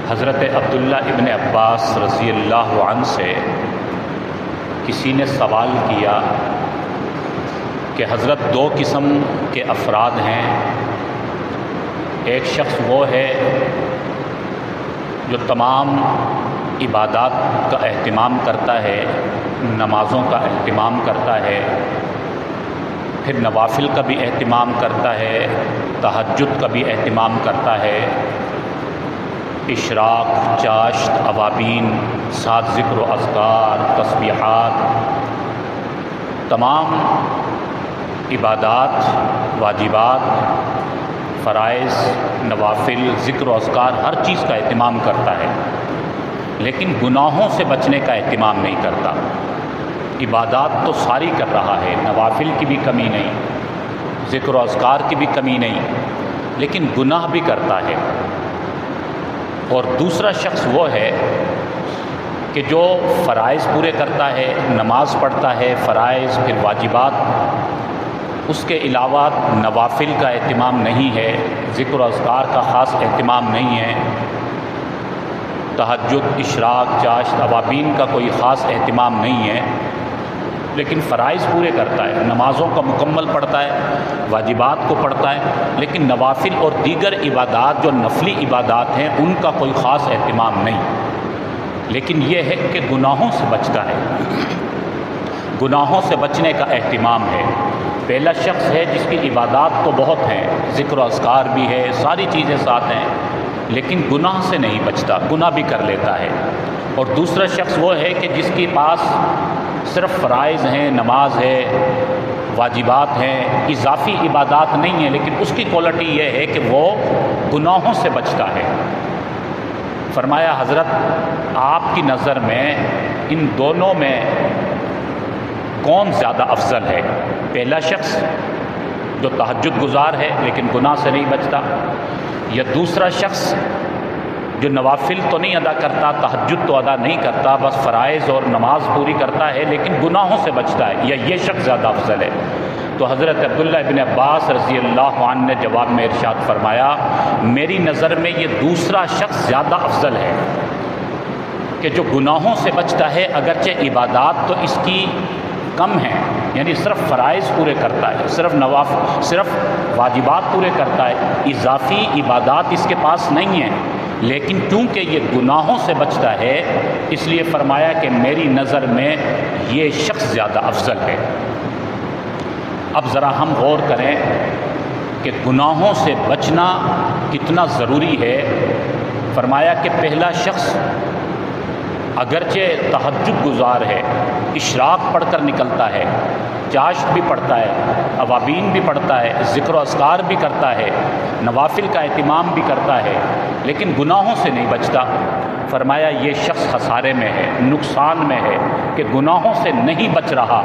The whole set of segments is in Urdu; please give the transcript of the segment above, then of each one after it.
حضرت عبداللہ ابن عباس رضی اللہ عنہ سے کسی نے سوال کیا کہ حضرت دو قسم کے افراد ہیں، ایک شخص وہ ہے جو تمام عبادات کا اہتمام کرتا ہے، نمازوں کا اہتمام کرتا ہے، پھر نوافل کا بھی اہتمام کرتا ہے، تہجد کا بھی اہتمام کرتا ہے، اشراق، چاشت، اوابین، ساتھ ذکر و اذکار، تسبیحات، تمام عبادات، واجبات، فرائض، نوافل، ذکر و اذکار، ہر چیز کا اہتمام کرتا ہے، لیکن گناہوں سے بچنے کا اہتمام نہیں کرتا۔ عبادات تو ساری کر رہا ہے، نوافل کی بھی کمی نہیں، ذکر و اذکار کی بھی کمی نہیں، لیکن گناہ بھی کرتا ہے۔ اور دوسرا شخص وہ ہے کہ جو فرائض پورے کرتا ہے، نماز پڑھتا ہے، فرائض، پھر واجبات، اس کے علاوہ نوافل کا اہتمام نہیں ہے، ذکر و اذکار کا خاص اہتمام نہیں ہے، تہجد، اشراق، چاشت، اوابین کا کوئی خاص اہتمام نہیں ہے، لیکن فرائض پورے کرتا ہے، نمازوں کا مکمل پڑھتا ہے، واجبات کو پڑھتا ہے، لیکن نوافل اور دیگر عبادات جو نفلی عبادات ہیں ان کا کوئی خاص اہتمام نہیں، لیکن یہ ہے کہ گناہوں سے بچتا ہے، گناہوں سے بچنے کا اہتمام ہے۔ پہلا شخص ہے جس کی عبادات تو بہت ہیں، ذکر و اذکار بھی ہے، ساری چیزیں ساتھ ہیں، لیکن گناہ سے نہیں بچتا، گناہ بھی کر لیتا ہے۔ اور دوسرا شخص وہ ہے کہ جس کے پاس صرف فرائض ہیں، نماز ہے، واجبات ہیں، اضافی عبادات نہیں ہیں، لیکن اس کی کوالٹی یہ ہے کہ وہ گناہوں سے بچتا ہے۔ فرمایا حضرت آپ کی نظر میں ان دونوں میں کون زیادہ افضل ہے؟ پہلا شخص جو تہجد گزار ہے لیکن گناہ سے نہیں بچتا، یا دوسرا شخص جو نوافل تو نہیں ادا کرتا، تہجد تو ادا نہیں کرتا، بس فرائض اور نماز پوری کرتا ہے لیکن گناہوں سے بچتا ہے، یا یہ شخص زیادہ افضل ہے؟ تو حضرت عبداللہ ابن عباس رضی اللہ عنہ نے جواب میں ارشاد فرمایا، میری نظر میں یہ دوسرا شخص زیادہ افضل ہے کہ جو گناہوں سے بچتا ہے، اگرچہ عبادات تو اس کی کم ہیں، یعنی صرف فرائض پورے کرتا ہے، صرف واجبات پورے کرتا ہے، اضافی عبادات اس کے پاس نہیں ہیں، لیکن چونکہ یہ گناہوں سے بچتا ہے اس لیے فرمایا کہ میری نظر میں یہ شخص زیادہ افضل ہے۔ اب ذرا ہم غور کریں کہ گناہوں سے بچنا کتنا ضروری ہے۔ فرمایا کہ پہلا شخص اگرچہ تہجد گزار ہے، اشراق پڑھ کر نکلتا ہے، چاشت بھی پڑھتا ہے، اوابین بھی پڑھتا ہے، ذکر و اذکار بھی کرتا ہے، نوافل کا اہتمام بھی کرتا ہے، لیکن گناہوں سے نہیں بچتا۔ فرمایا یہ شخص خسارے میں ہے، نقصان میں ہے کہ گناہوں سے نہیں بچ رہا۔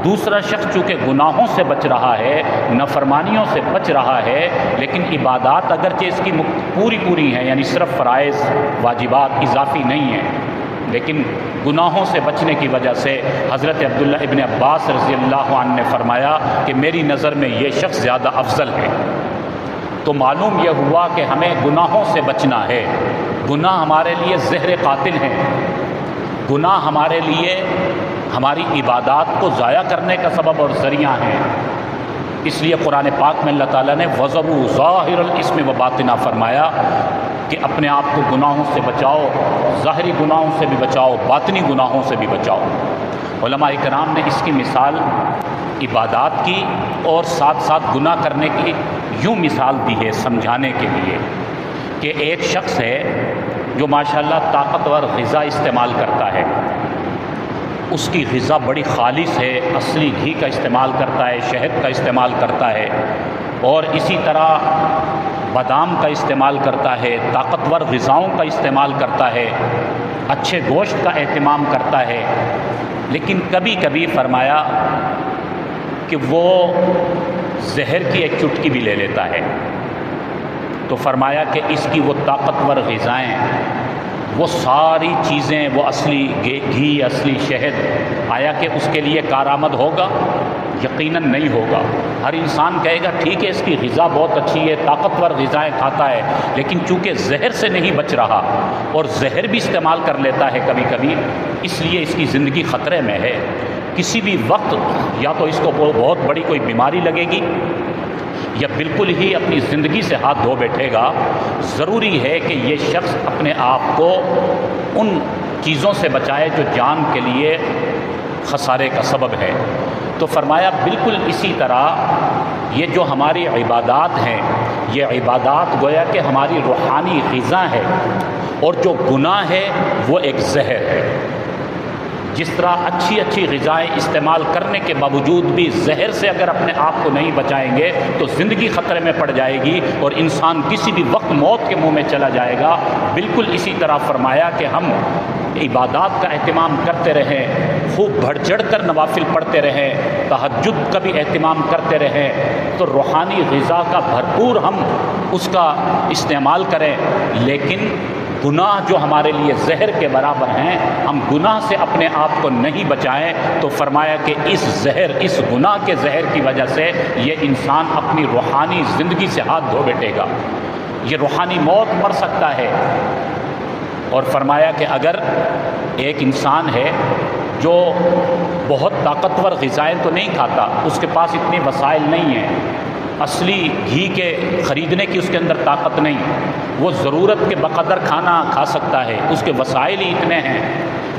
دوسرا شخص چونکہ گناہوں سے بچ رہا ہے، نافرمانیوں سے بچ رہا ہے، لیکن عبادات اگرچہ اس کی پوری ہیں، یعنی صرف فرائض، واجبات اضافی نہیں ہیں، لیکن گناہوں سے بچنے کی وجہ سے حضرت عبداللہ ابن عباس رضی اللہ عنہ نے فرمایا کہ میری نظر میں یہ شخص زیادہ افضل ہے۔ تو معلوم یہ ہوا کہ ہمیں گناہوں سے بچنا ہے۔ گناہ ہمارے لیے زہر قاتل ہیں، گناہ ہمارے لیے ہماری عبادات کو ضائع کرنے کا سبب اور ذریعہ ہیں۔ اس لیے قرآن پاک میں اللہ تعالیٰ نے وَذَرُوا ظَاهِرَ الْإِثْمِ وَبَاطِنَهُ فرمایا کہ اپنے آپ کو گناہوں سے بچاؤ، ظاہری گناہوں سے بھی بچاؤ، باطنی گناہوں سے بھی بچاؤ۔ علماء کرام نے اس کی مثال عبادات کی اور ساتھ ساتھ گناہ کرنے کی یوں مثال دی ہے سمجھانے کے لیے کہ ایک شخص ہے جو ماشاءاللہ طاقتور غذا استعمال کرتا ہے، اس کی غذا بڑی خالص ہے، اصلی گھی کا استعمال کرتا ہے، شہد کا استعمال کرتا ہے، اور اسی طرح بادام کا استعمال کرتا ہے، طاقتور غذاؤں کا استعمال کرتا ہے، اچھے گوشت کا اہتمام کرتا ہے، لیکن کبھی کبھی فرمایا کہ وہ زہر کی ایک چٹکی بھی لے لیتا ہے۔ تو فرمایا کہ اس کی وہ طاقتور غذائیں، وہ ساری چیزیں، وہ اصلی گھی، اصلی شہد، آیا کہ اس کے لیے کارآمد ہوگا؟ یقیناً نہیں ہوگا۔ ہر انسان کہے گا ٹھیک ہے اس کی غذا بہت اچھی ہے، طاقتور غذائیں کھاتا ہے، لیکن چونکہ زہر سے نہیں بچ رہا اور زہر بھی استعمال کر لیتا ہے کبھی کبھی، اس لیے اس کی زندگی خطرے میں ہے۔ کسی بھی وقت یا تو اس کو بہت بڑی کوئی بیماری لگے گی یا بالکل ہی اپنی زندگی سے ہاتھ دھو بیٹھے گا۔ ضروری ہے کہ یہ شخص اپنے آپ کو ان چیزوں سے بچائے جو جان کے لیے خسارے کا سبب ہے۔ تو فرمایا بالکل اسی طرح یہ جو ہماری عبادات ہیں، یہ عبادات گویا کہ ہماری روحانی غذا ہے، اور جو گناہ ہے وہ ایک زہر ہے۔ جس طرح اچھی اچھی غذائیں استعمال کرنے کے باوجود بھی زہر سے اگر اپنے آپ کو نہیں بچائیں گے تو زندگی خطرے میں پڑ جائے گی اور انسان کسی بھی وقت موت کے منہ میں چلا جائے گا۔ بالکل اسی طرح فرمایا کہ ہم عبادات کا اہتمام کرتے رہیں، خوب بڑھ چڑھ کر نوافل پڑھتے رہیں، تہجد کا بھی اہتمام کرتے رہیں، تو روحانی غذا کا بھرپور ہم اس کا استعمال کریں، لیکن گناہ جو ہمارے لیے زہر کے برابر ہیں، ہم گناہ سے اپنے آپ کو نہیں بچائیں تو فرمایا کہ اس زہر، اس گناہ کے زہر کی وجہ سے یہ انسان اپنی روحانی زندگی سے ہاتھ دھو بیٹھے گا، یہ روحانی موت مر سکتا ہے۔ اور فرمایا کہ اگر ایک انسان ہے جو بہت طاقتور غذائیں تو نہیں کھاتا، اس کے پاس اتنے وسائل نہیں ہیں، اصلی گھی کے خریدنے کی اس کے اندر طاقت نہیں، وہ ضرورت کے بقدر کھانا کھا سکتا ہے، اس کے وسائل ہی اتنے ہیں،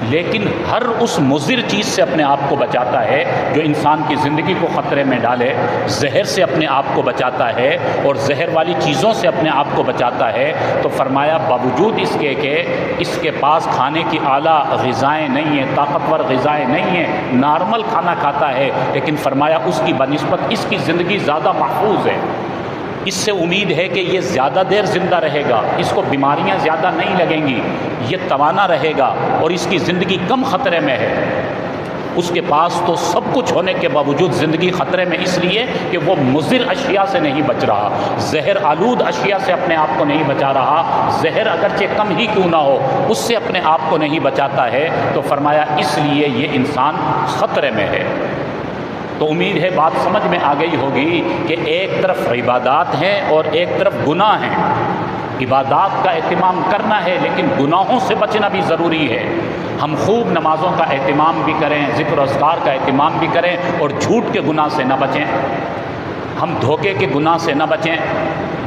لیکن ہر اس مضر چیز سے اپنے آپ کو بچاتا ہے جو انسان کی زندگی کو خطرے میں ڈالے، زہر سے اپنے آپ کو بچاتا ہے اور زہر والی چیزوں سے اپنے آپ کو بچاتا ہے، تو فرمایا باوجود اس کے کہ اس کے پاس کھانے کی اعلیٰ غذائیں نہیں ہیں، طاقتور غذائیں نہیں ہیں، نارمل کھانا کھاتا ہے، لیکن فرمایا اس کی بنسبت اس کی زندگی زیادہ محفوظ ہے، اس سے امید ہے کہ یہ زیادہ دیر زندہ رہے گا، اس کو بیماریاں زیادہ نہیں لگیں گی، یہ توانا رہے گا اور اس کی زندگی کم خطرے میں ہے۔ اس کے پاس تو سب کچھ ہونے کے باوجود زندگی خطرے میں اس لیے کہ وہ مضر اشیاء سے نہیں بچ رہا، زہر آلود اشیاء سے اپنے آپ کو نہیں بچا رہا، زہر اگرچہ کم ہی کیوں نہ ہو اس سے اپنے آپ کو نہیں بچاتا ہے، تو فرمایا اس لیے یہ انسان خطرے میں ہے۔ تو امید ہے بات سمجھ میں آ گئی ہوگی کہ ایک طرف عبادات ہیں اور ایک طرف گناہ ہیں۔ عبادات کا اہتمام کرنا ہے لیکن گناہوں سے بچنا بھی ضروری ہے۔ ہم خوب نمازوں کا اہتمام بھی کریں، ذکر و اذکار کا اہتمام بھی کریں، اور جھوٹ کے گناہ سے نہ بچیں، ہم دھوکے کے گناہ سے نہ بچیں،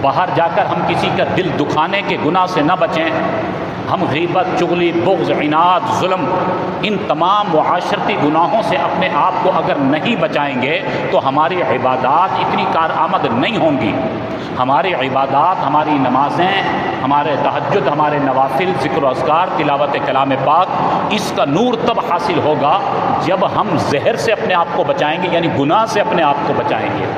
باہر جا کر ہم کسی کا دل دکھانے کے گناہ سے نہ بچیں، ہم غیبت، چغلی، بغض، عناد، ظلم، ان تمام معاشرتی گناہوں سے اپنے آپ کو اگر نہیں بچائیں گے تو ہماری عبادات اتنی کارآمد نہیں ہوں گی۔ ہماری عبادات، ہماری نمازیں، ہمارے تہجد، ہمارے نوافل، ذکر و اذکار، تلاوت کلام پاک، اس کا نور تب حاصل ہوگا جب ہم زہر سے اپنے آپ کو بچائیں گے، یعنی گناہ سے اپنے آپ کو بچائیں گے،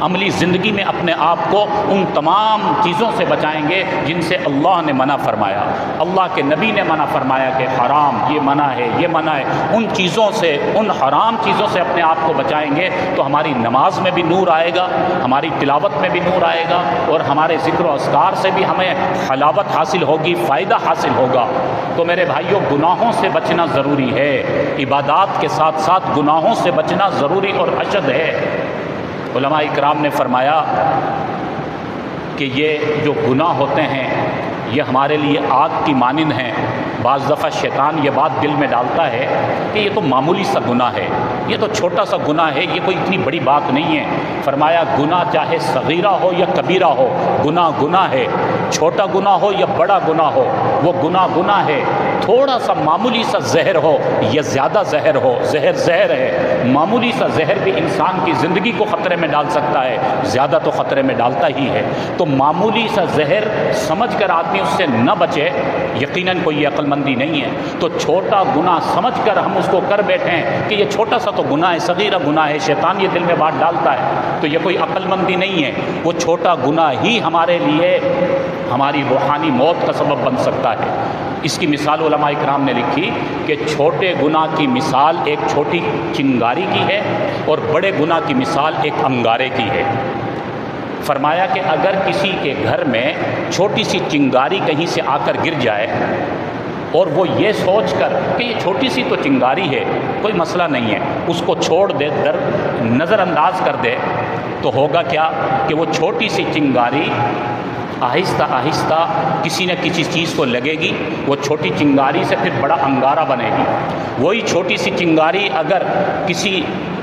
عملی زندگی میں اپنے آپ کو ان تمام چیزوں سے بچائیں گے جن سے اللہ نے منع فرمایا، اللہ کے نبی نے منع فرمایا کہ حرام، یہ منع ہے، یہ منع ہے، ان چیزوں سے، ان حرام چیزوں سے اپنے آپ کو بچائیں گے تو ہماری نماز میں بھی نور آئے گا، ہماری تلاوت میں بھی نور آئے گا، اور ہمارے ذکر و اذکار سے بھی ہمیں حلاوت حاصل ہوگی، فائدہ حاصل ہوگا۔ تو میرے بھائیوں، گناہوں سے بچنا ضروری ہے، عبادات کے ساتھ ساتھ گناہوں سے بچنا ضروری اور اشد ہے۔ علماء اکرام نے فرمایا کہ یہ جو گناہ ہوتے ہیں یہ ہمارے لیے آگ کی مانند ہیں۔ بعض دفعہ شیطان یہ بات دل میں ڈالتا ہے کہ یہ تو معمولی سا گناہ ہے، یہ تو چھوٹا سا گناہ ہے، یہ کوئی اتنی بڑی بات نہیں ہے۔ فرمایا گناہ چاہے صغیرہ ہو یا کبیرہ ہو، گناہ گناہ ہے، چھوٹا گناہ ہو یا بڑا گناہ ہو، وہ گناہ گناہ ہے۔ تھوڑا سا معمولی سا زہر ہو یا زیادہ زہر ہو، زہر زہر ہے، معمولی سا زہر بھی انسان کی زندگی کو خطرے میں ڈال سکتا ہے، زیادہ تو خطرے میں ڈالتا ہی ہے۔ تو معمولی سا زہر سمجھ کر آدمی اس سے نہ بچے، یقیناً کوئی عقل مندی نہیں ہے۔ تو چھوٹا گناہ سمجھ کر ہم اس کو کر بیٹھیں کہ یہ چھوٹا سا تو گناہ ہے، صغیرہ گناہ ہے، شیطان یہ دل میں بات ڈالتا ہے، تو یہ کوئی عقل مندی نہیں ہے۔ وہ چھوٹا گناہ ہی ہمارے لیے ہماری روحانی موت کا سبب بن سکتا ہے۔ اس کی مثال علماء اکرام نے لکھی کہ چھوٹے گناہ کی مثال ایک چھوٹی چنگاری کی ہے اور بڑے گناہ کی مثال ایک انگارے کی ہے۔ فرمایا کہ اگر کسی کے گھر میں چھوٹی سی چنگاری کہیں سے آ کر گر جائے اور وہ یہ سوچ کر کہ یہ چھوٹی سی تو چنگاری ہے، کوئی مسئلہ نہیں ہے، اس کو چھوڑ دے، نظر انداز کر دے تو ہوگا کیا کہ وہ چھوٹی سی چنگاری آہستہ آہستہ کسی نہ کسی چیز کو لگے گی، وہ چھوٹی چنگاری سے پھر بڑا انگارہ بنے گی۔ وہی چھوٹی سی چنگاری اگر کسی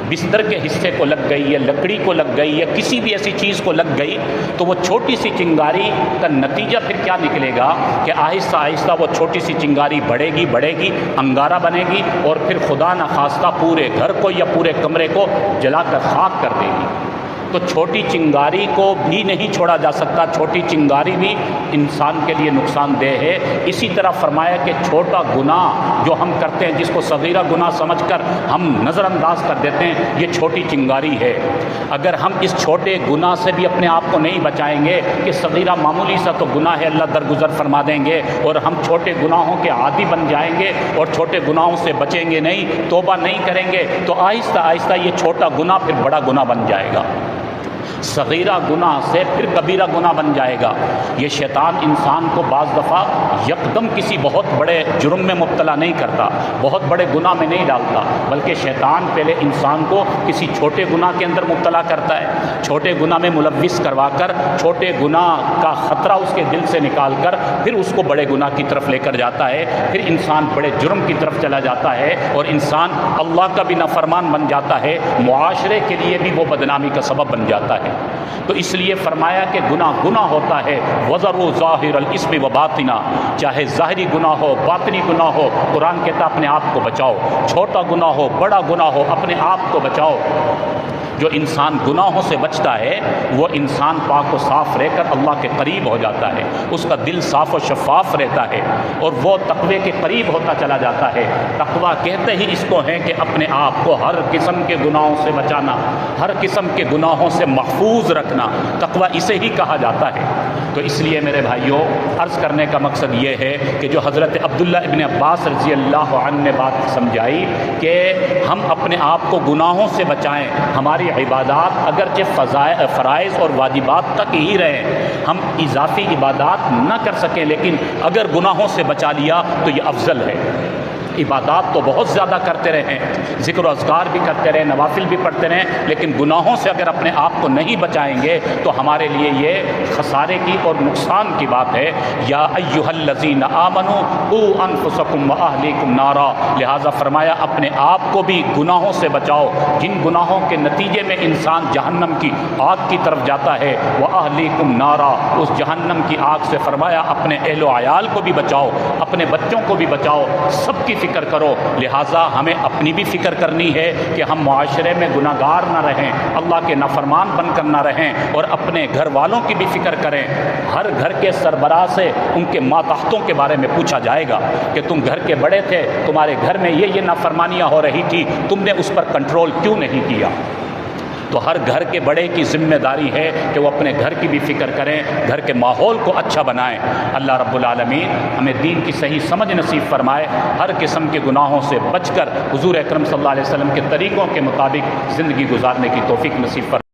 بستر کے حصے کو لگ گئی یا لکڑی کو لگ گئی یا کسی بھی ایسی چیز کو لگ گئی تو وہ چھوٹی سی چنگاری کا نتیجہ پھر کیا نکلے گا کہ آہستہ آہستہ وہ چھوٹی سی چنگاری بڑھے گی، انگارہ بنے گی اور پھر خدا نخواستہ پورے گھر کو یا پورے کمرے کو جلا کر خاک کر دے گی۔ تو چھوٹی چنگاری کو بھی نہیں چھوڑا جا سکتا، چھوٹی چنگاری بھی انسان کے لیے نقصان دہ ہے۔ اسی طرح فرمایا کہ چھوٹا گناہ جو ہم کرتے ہیں، جس کو صغیرہ گناہ سمجھ کر ہم نظر انداز کر دیتے ہیں، یہ چھوٹی چنگاری ہے۔ اگر ہم اس چھوٹے گناہ سے بھی اپنے آپ کو نہیں بچائیں گے کہ صغیرہ معمولی سا تو گناہ ہے، اللہ درگزر فرما دیں گے اور ہم چھوٹے گناہوں کے عادی بن جائیں گے اور چھوٹے گناہوں سے بچیں گے نہیں، توبہ نہیں کریں گے تو آہستہ آہستہ یہ چھوٹا گناہ پھر بڑا گناہ بن جائے گا، صغیرہ گناہ سے پھر کبیرہ گناہ بن جائے گا۔ یہ شیطان انسان کو بعض دفعہ یکدم کسی بہت بڑے جرم میں مبتلا نہیں کرتا، بہت بڑے گناہ میں نہیں ڈالتا، بلکہ شیطان پہلے انسان کو کسی چھوٹے گناہ کے اندر مبتلا کرتا ہے، چھوٹے گناہ میں ملوث کروا کر چھوٹے گناہ کا خطرہ اس کے دل سے نکال کر پھر اس کو بڑے گناہ کی طرف لے کر جاتا ہے، پھر انسان بڑے جرم کی طرف چلا جاتا ہے اور انسان اللہ کا بھی نافرمان بن جاتا ہے، معاشرے کے لیے بھی وہ بدنامی کا سبب بن جاتا ہے۔ تو اس لیے فرمایا کہ گناہ ہوتا ہے وَذَرُوا ظَاهِرَ الْإِثْمِ وَبَاطِنَهُ، چاہے ظاہری گناہ ہو باطنی گناہ ہو، قرآن کہتا اپنے آپ کو بچاؤ، چھوٹا گناہ ہو بڑا گناہ ہو اپنے آپ کو بچاؤ۔ جو انسان گناہوں سے بچتا ہے وہ انسان پاک و صاف رہ کر اللہ کے قریب ہو جاتا ہے، اس کا دل صاف و شفاف رہتا ہے اور وہ تقوی کے قریب ہوتا چلا جاتا ہے۔ تقوی کہتے ہی اس کو ہے کہ اپنے آپ کو ہر قسم کے گناہوں سے بچانا، ہر قسم کے گناہوں سے محفوظ رکھنا، تقوی اسے ہی کہا جاتا ہے۔ تو اس لیے میرے بھائیوں، عرض کرنے کا مقصد یہ ہے کہ جو حضرت عبداللہ ابن عباس رضی اللہ عنہ نے بات سمجھائی کہ ہم اپنے آپ کو گناہوں سے بچائیں، ہماری عبادات اگرچہ فرائض اور واجبات تک ہی رہیں، ہم اضافی عبادات نہ کر سکیں، لیکن اگر گناہوں سے بچا لیا تو یہ افضل ہے۔ عبادات تو بہت زیادہ کرتے رہیں، ذکر و اذکار بھی کرتے رہیں، نوافل بھی پڑھتے رہیں، لیکن گناہوں سے اگر اپنے آپ کو نہیں بچائیں گے تو ہمارے لیے یہ خسارے کی اور نقصان کی بات ہے۔ یا ایھا الذین آمنوا قوا انفسکم واہلیکم نارا، لہٰذا فرمایا اپنے آپ کو بھی گناہوں سے بچاؤ، جن گناہوں کے نتیجے میں انسان جہنم کی آگ کی طرف جاتا ہے، واہلیکم نارا، اس جہنم کی آگ سے فرمایا اپنے اہل و عیال کو بھی بچاؤ، اپنے بچوں کو بھی بچاؤ، سب کی فکر کرو۔ لہٰذا ہمیں اپنی بھی فکر کرنی ہے کہ ہم معاشرے میں گناہ گار نہ رہیں، اللہ کے نافرمان بن کر نہ رہیں، اور اپنے گھر والوں کی بھی فکر کریں۔ ہر گھر کے سربراہ سے ان کے ماتحتوں کے بارے میں پوچھا جائے گا کہ تم گھر کے بڑے تھے، تمہارے گھر میں یہ نافرمانیاں ہو رہی تھی، تم نے اس پر کنٹرول کیوں نہیں کیا؟ تو ہر گھر کے بڑے کی ذمہ داری ہے کہ وہ اپنے گھر کی بھی فکر کریں، گھر کے ماحول کو اچھا بنائیں۔ اللہ رب العالمین ہمیں دین کی صحیح سمجھ نصیب فرمائے، ہر قسم کے گناہوں سے بچ کر حضور اکرم صلی اللہ علیہ وسلم کے طریقوں کے مطابق زندگی گزارنے کی توفیق نصیب فرمائے۔